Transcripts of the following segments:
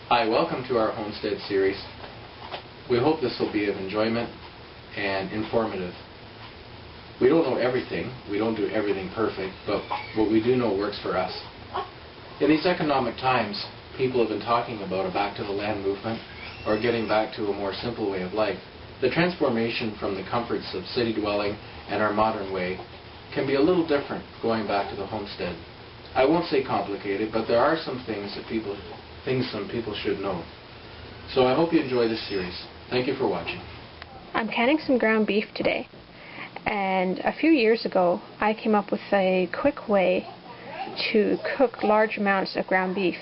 Hi, welcome to our Homestead series. We hope this will be of enjoyment and informative. We don't know everything, we don't do everything perfect, but what we do know works for us. In these economic times, people have been talking about a back to the land movement or getting back to a more simple way of life. The transformation from the comforts of city dwelling and our modern way can be a little different going back to the homestead. I won't say complicated, but there are some things some people should know. So I hope you enjoy this series. Thank you for watching. I'm canning some ground beef today, and a few years ago I came up with a quick way to cook large amounts of ground beef.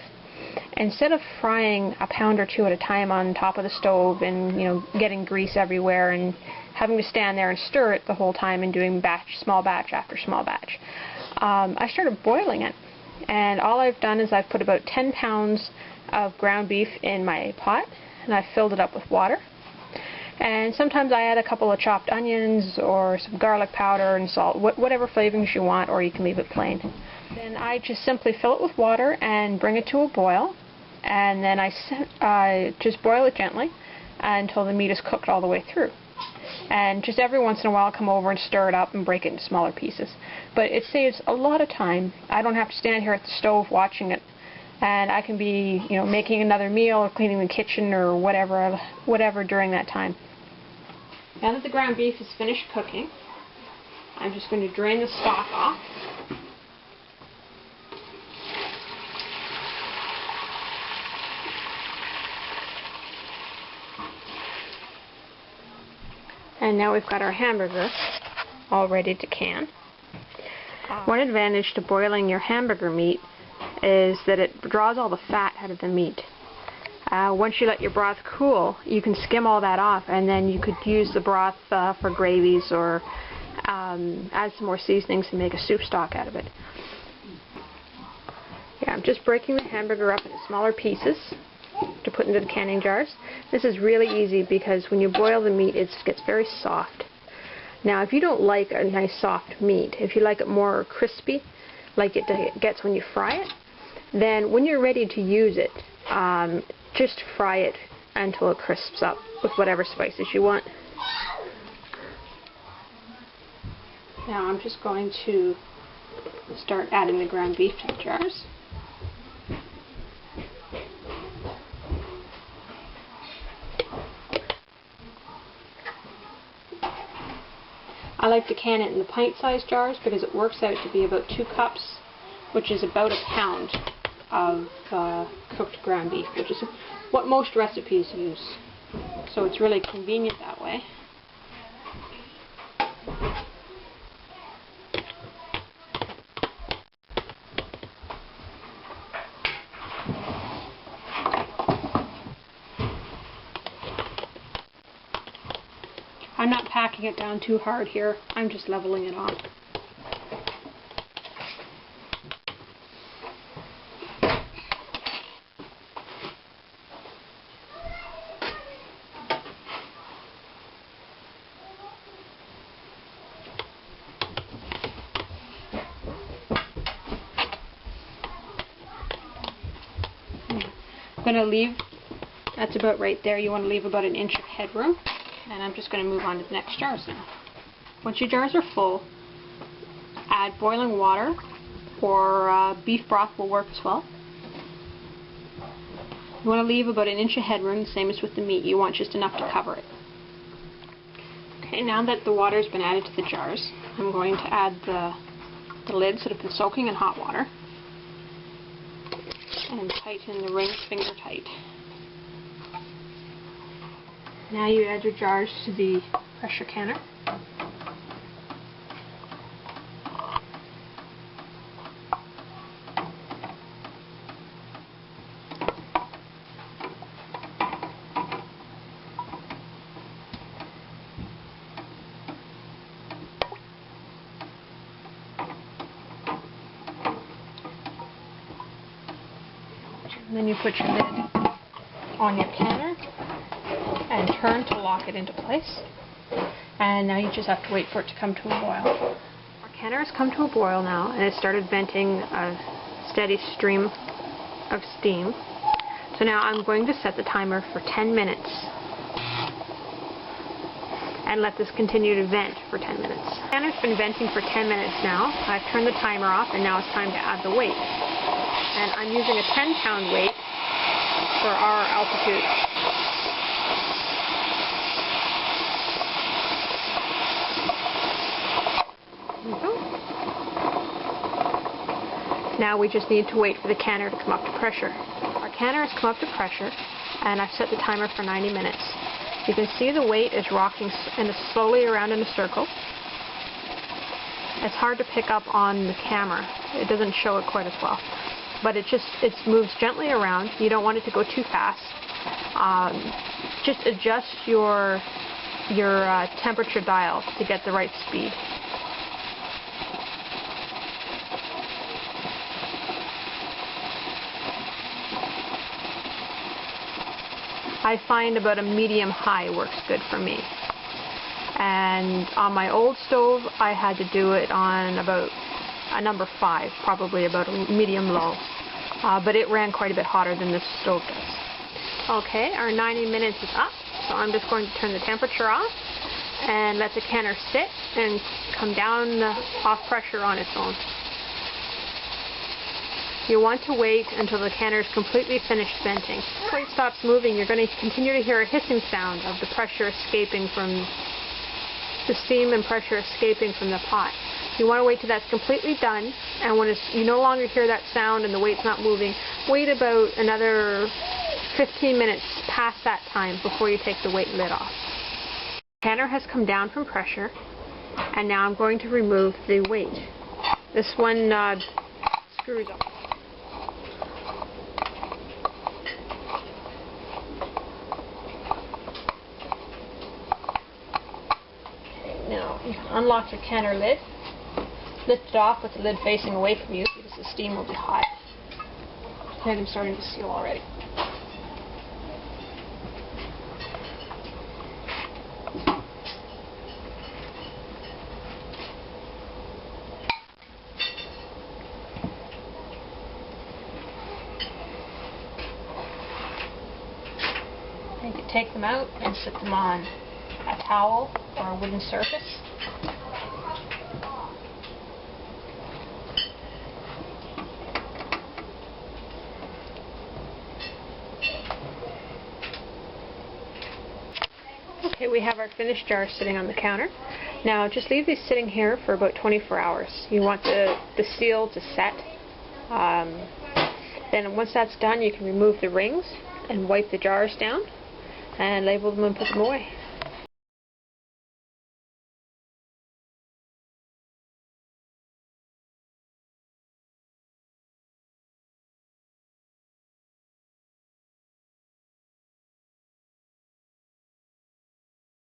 Instead of frying a pound or two at a time on top of the stove and getting grease everywhere and having to stand there and stir it the whole time and doing small batch after small batch, I started boiling it. And all I've done is I've put about 10 pounds of ground beef in my pot, and I've filled it up with water. And sometimes I add a couple of chopped onions or some garlic powder and salt, whatever flavorings you want, or you can leave it plain. Then I just simply fill it with water and bring it to a boil, and then I just boil it gently until the meat is cooked all the way through. And just every once in a while come over and stir it up and break it into smaller pieces. But it saves a lot of time. I don't have to stand here at the stove watching it, and I can be making another meal or cleaning the kitchen or whatever during that time. Now that the ground beef is finished cooking, I'm just going to drain the stock off. And now we've got our hamburger all ready to can. One advantage to boiling your hamburger meat is that it draws all the fat out of the meat. Once you let your broth cool, you can skim all that off, and then you could use the broth for gravies or add some more seasonings and make a soup stock out of it. Yeah, I'm just breaking the hamburger up into smaller pieces to put into the canning jars. This is really easy because when you boil the meat, it gets very soft. Now, if you don't like a nice soft meat, if you like it more crispy, like it gets when you fry it, then when you're ready to use it, just fry it until it crisps up with whatever spices you want. Now I'm just going to start adding the ground beef to the jars. I like to can it in the pint-sized jars because it works out to be about 2 cups, which is about a pound of cooked ground beef, which is what most recipes use. So it's really convenient that way. I'm not packing it down too hard here, I'm just leveling it off. I'm going to leave, that's about right there, you want to leave about an inch of headroom. And I'm just going to move on to the next jars now. Once your jars are full, add boiling water, or beef broth will work as well. You want to leave about an inch of headroom, the same as with the meat. You want just enough to cover it. Okay, now that the water has been added to the jars, I'm going to add the lids that have been soaking in hot water and tighten the rings finger tight. Now you add your jars to the pressure canner. And then you put your lid on your canner and turn to lock it into place. And now you just have to wait for it to come to a boil. Our canner has come to a boil now, and it started venting a steady stream of steam. So now I'm going to set the timer for 10 minutes and let this continue to vent for 10 minutes. And it's been venting for 10 minutes now. I've turned the timer off and now it's time to add the weight. And I'm using a 10-pound weight for our altitude. Now we just need to wait for the canner to come up to pressure. Our canner has come up to pressure and I've set the timer for 90 minutes. You can see the weight is rocking slowly around in a circle. It's hard to pick up on the camera. It doesn't show it quite as well. But it moves gently around. You don't want it to go too fast. Just adjust your temperature dial to get the right speed. I find about a medium-high works good for me. And on my old stove, I had to do it on about a number 5, probably about a medium-low. But it ran quite a bit hotter than this stove does. Okay, our 90 minutes is up, so I'm just going to turn the temperature off and let the canner sit and come down off pressure on its own. You want to wait until the canner is completely finished venting. If the plate stops moving, you're going to continue to hear a hissing sound of the pressure escaping from the steam and pressure escaping from the pot. You want to wait till that's completely done, and when you no longer hear that sound and the weight's not moving, wait about another 15 minutes past that time before you take the weight lid off. The canner has come down from pressure, and now I'm going to remove the weight. This one screws up. Now, you can unlock your canner lid, lift it off with the lid facing away from you because the steam will be hot. And I'm starting to seal already. You can take them out and sit them on a towel or a wooden surface. Okay, we have our finished jars sitting on the counter. Now just leave these sitting here for about 24 hours. You want the seal to set. Then once that's done, you can remove the rings and wipe the jars down and label them and put them away.